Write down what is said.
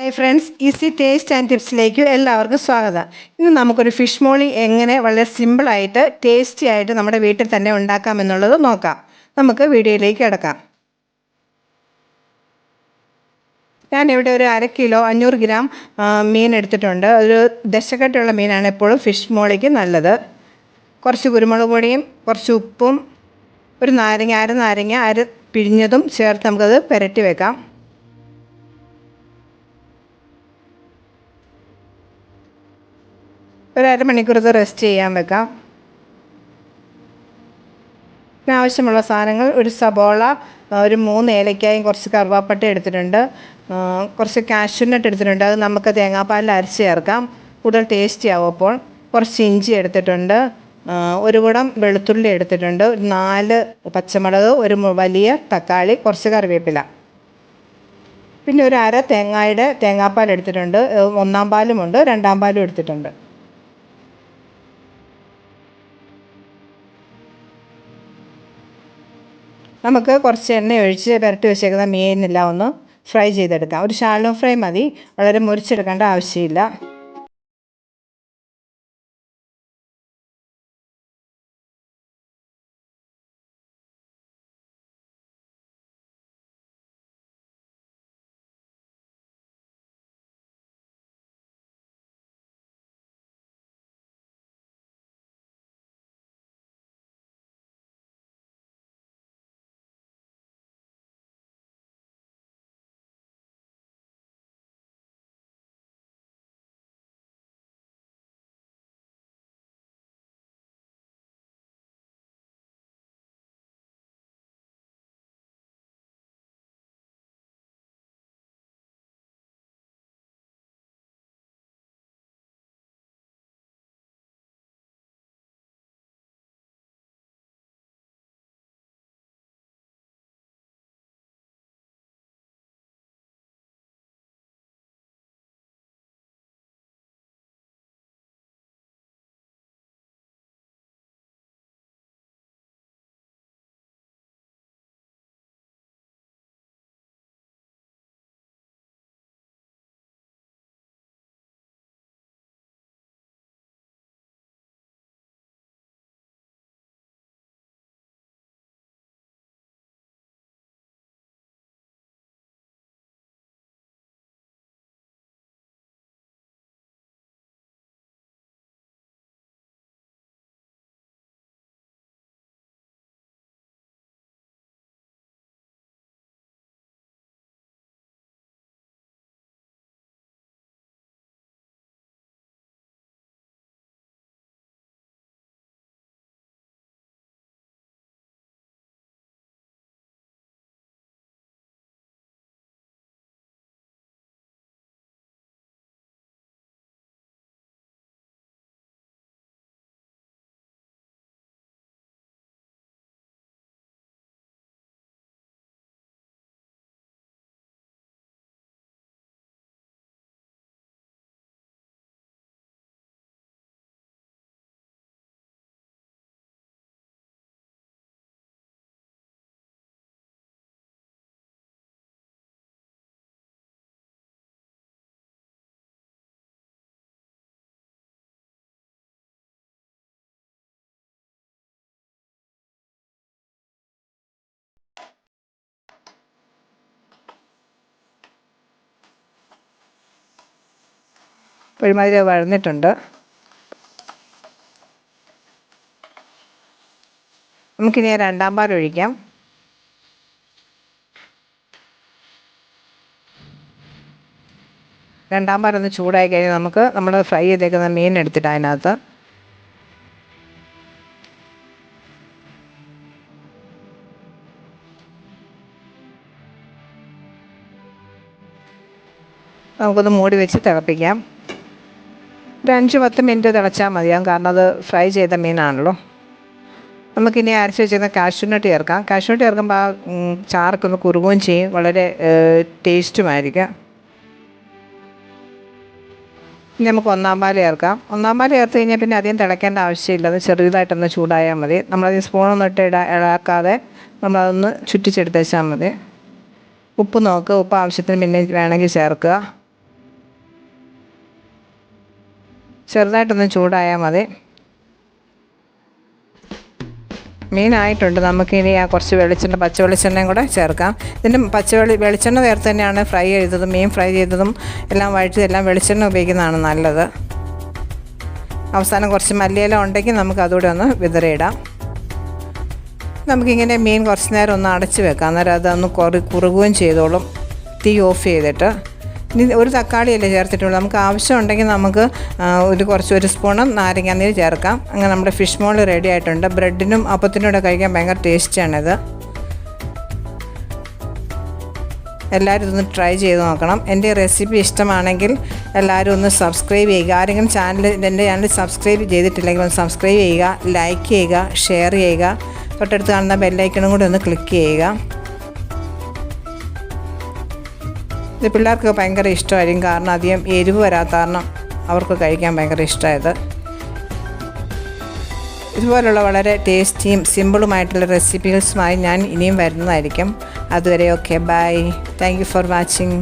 Hi friends, easy taste and ടിപ്സിലേക്ക് എല്ലാവർക്കും സ്വാഗതം. ഇന്ന് നമുക്കൊരു ഫിഷ് മോളി എങ്ങനെ വളരെ സിമ്പിളായിട്ട് ടേസ്റ്റി ആയിട്ട് നമ്മുടെ വീട്ടിൽ തന്നെ ഉണ്ടാക്കാമെന്നുള്ളത് നോക്കാം. നമുക്ക് വീഡിയോയിലേക്ക് കിടക്കാം. ഞാനിവിടെ ഒരു 1/2 കിലോ 500 ഗ്രാം മീൻ എടുത്തിട്ടുണ്ട്. ഒരു ദശക്കട്ടുള്ള മീനാണ് എപ്പോഴും ഫിഷ് മോളിക്ക് നല്ലത്. കുറച്ച് കുരുമുളക് പൊടിയും കുറച്ച് ഉപ്പും ഒരു അര പിഴിഞ്ഞതും ചേർത്ത് നമുക്കത് പുരട്ടി വെക്കാം. ഒരു അരമണിക്കൂർ ഇത് റെസ്റ്റ് ചെയ്യാൻ വെക്കാം. ആവശ്യമുള്ള സാധനങ്ങൾ: ഒരു സബോള, ഒരു 3 ഏലക്കായും കുറച്ച് കറുവാപ്പട്ട എടുത്തിട്ടുണ്ട്, കുറച്ച് കാഷ്യൂനട്ട് എടുത്തിട്ടുണ്ട്. അത് നമുക്ക് തേങ്ങാപ്പാലിൽ അരച്ച് ചേർക്കാം, കൂടുതൽ ടേസ്റ്റി ആവും. അപ്പോൾ കുറച്ച് ഇഞ്ചി എടുത്തിട്ടുണ്ട്, ഒരു കുടം വെളുത്തുള്ളി എടുത്തിട്ടുണ്ട്, 4 പച്ചമുളക്, ഒരു വലിയ തക്കാളി, കുറച്ച് കറിവേപ്പില, പിന്നെ ഒരു അര തേങ്ങയുടെ തേങ്ങാപ്പാൽ എടുത്തിട്ടുണ്ട്. 1-ാം പാലുമുണ്ട്, 2-ാം പാലും എടുത്തിട്ടുണ്ട്. നമുക്ക് കുറച്ച് എണ്ണ ഒഴിച്ച് പുരട്ടി വെച്ചേക്കുന്ന മീനെല്ലാം ഒന്ന് ഫ്രൈ ചെയ്തെടുക്കാം. ഒരു ഷാലോ ഫ്രൈ മതി, വളരെ മുറിച്ചെടുക്കേണ്ട ആവശ്യമില്ല. ഒരുമാതിരി വഴന്നിട്ടുണ്ട്. നമുക്കിനി 2-ാം പാൽ ഒഴിക്കാം. രണ്ടാം പാലൊന്ന് ചൂടായി കഴിഞ്ഞാൽ നമുക്ക് നമ്മൾ ഫ്രൈ ചെയ്തേക്കുന്ന മീൻ എടുത്തിട്ട് അതിനകത്ത് നമുക്കൊന്ന് മൂടി വെച്ച് തിളപ്പിക്കാം. ഒരു 5-10 മിനിറ്റ് തിളച്ചാൽ മതിയാകും, കാരണം അത് ഫ്രൈ ചെയ്ത മീനാണല്ലോ. നമുക്കിനി അരച്ച് വെച്ചിരുന്ന കാഷ്യൂനട്ട് ചേർക്കാം. കാഷ്യൂനട്ട് ചേർക്കുമ്പോൾ ആ ചാറൊക്കെ കുറുകുകയും ചെയ്യും, വളരെ ടേസ്റ്റുമായിരിക്കും. ഇനി നമുക്ക് 1-ാം പാൽ ചേർക്കാം. 1-ാം പാൽ ചേർത്ത് കഴിഞ്ഞാൽ പിന്നെ അധികം തിളയ്ക്കേണ്ട ആവശ്യമില്ല, അത് ചെറുതായിട്ടൊന്ന് ചൂടായാൽ മതി. നമ്മളത് സ്പൂണൊന്നും ഇളക്കാതെ നമ്മളതൊന്ന് ചുറ്റിച്ചെടുത്ത് വെച്ചാൽ മതി. ഉപ്പ് നോക്കുക, ഉപ്പ് ആവശ്യത്തിന് പിന്നെ വേണമെങ്കിൽ ചേർക്കുക. ചെറുതായിട്ടൊന്ന് ചൂടായാൽ മതി. മീനായിട്ടുണ്ട്. നമുക്കിനി ആ കുറച്ച് പച്ച വെളിച്ചെണ്ണയും കൂടെ ചേർക്കാം. ഇതിൻ്റെ വെളിച്ചെണ്ണ ചേർത്ത് തന്നെയാണ് ഫ്രൈ ചെയ്തതും മീൻ ഫ്രൈ ചെയ്തതും എല്ലാം എല്ലാം വെളിച്ചെണ്ണ ഉപയോഗിക്കുന്നതാണ് നല്ലത്. അവസാനം കുറച്ച് മല്ലിയില ഉണ്ടെങ്കിൽ നമുക്ക് അതുകൂടെ ഒന്ന് വിതറിയിടാം. നമുക്കിങ്ങനെ മീൻ കുറച്ച് നേരം ഒന്ന് അടച്ച് വെക്കാം. അന്നേരം അതൊന്ന് കുറുകുകയും ചെയ്തോളും. തീ ഓഫ് ചെയ്തിട്ട് ഇനി ഒരു തക്കാളിയല്ലേ ചേർത്തിട്ടുള്ളൂ. നമുക്ക് ആവശ്യമുണ്ടെങ്കിൽ നമുക്ക് ഒരു സ്പൂണ് നാരങ്ങാനീര് ചേർക്കാം. അങ്ങനെ നമ്മുടെ ഫിഷ് മോൾ റെഡി ആയിട്ടുണ്ട്. ബ്രെഡിനും അപ്പത്തിനും കൂടെ കഴിക്കാൻ ഭയങ്കര ടേസ്റ്റിയാണിത്. എല്ലാവരും ഇതൊന്ന് ട്രൈ ചെയ്ത് നോക്കണം. എൻ്റെ റെസിപ്പി ഇഷ്ടമാണെങ്കിൽ എല്ലാവരും ഒന്ന് സബ്സ്ക്രൈബ് ചെയ്യുക. ആരെങ്കിലും എൻ്റെ ചാനൽ സബ്സ്ക്രൈബ് ചെയ്തിട്ടില്ലെങ്കിൽ ഒന്ന് സബ്സ്ക്രൈബ് ചെയ്യുക, ലൈക്ക് ചെയ്യുക, ഷെയർ ചെയ്യുക. തൊട്ടടുത്ത് കാണുന്ന ബെല്ലൈക്കണും കൂടി ഒന്ന് ക്ലിക്ക് ചെയ്യുക. ഇത് പിള്ളേർക്ക് ഭയങ്കര ഇഷ്ടമായിരിക്കും. കാരണം അധികം എരിവ് വരാത്ത കാരണം അവർക്ക് കഴിക്കാൻ ഭയങ്കര ഇഷ്ടമായത്. ഇതുപോലുള്ള വളരെ ടേസ്റ്റിയും സിമ്പിളുമായിട്ടുള്ള റെസിപ്പീസുമായി ഞാൻ ഇനിയും വരുന്നതായിരിക്കും. അതുവരെ okay, bye. Thank you for watching.